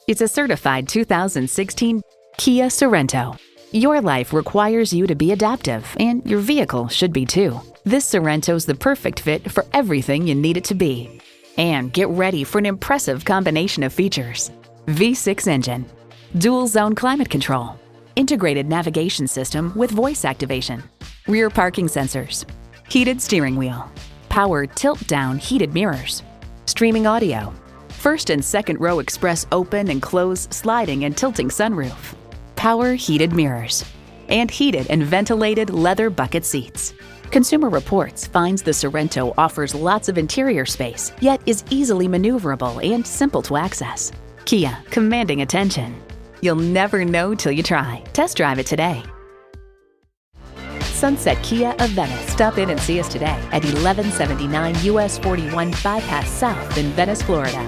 It's a certified 2016 Kia Sorento. Your life requires you to be adaptive, and your vehicle should be too. This Sorento's the perfect fit for everything you need it to be. And get ready for an impressive combination of features. V6 engine, dual zone climate control, integrated navigation system with voice activation, rear parking sensors, heated steering wheel, power tilt-down heated mirrors, streaming audio, first and second row express open and close sliding and tilting sunroof, power heated mirrors, and heated and ventilated leather bucket seats. Consumer Reports finds the Sorento offers lots of interior space, yet is easily maneuverable and simple to access. Kia, commanding attention. You'll never know till you try. Test drive it today. Sunset Kia of Venice. Stop in and see us today at 1179 US 41 Bypass South in Venice, Florida.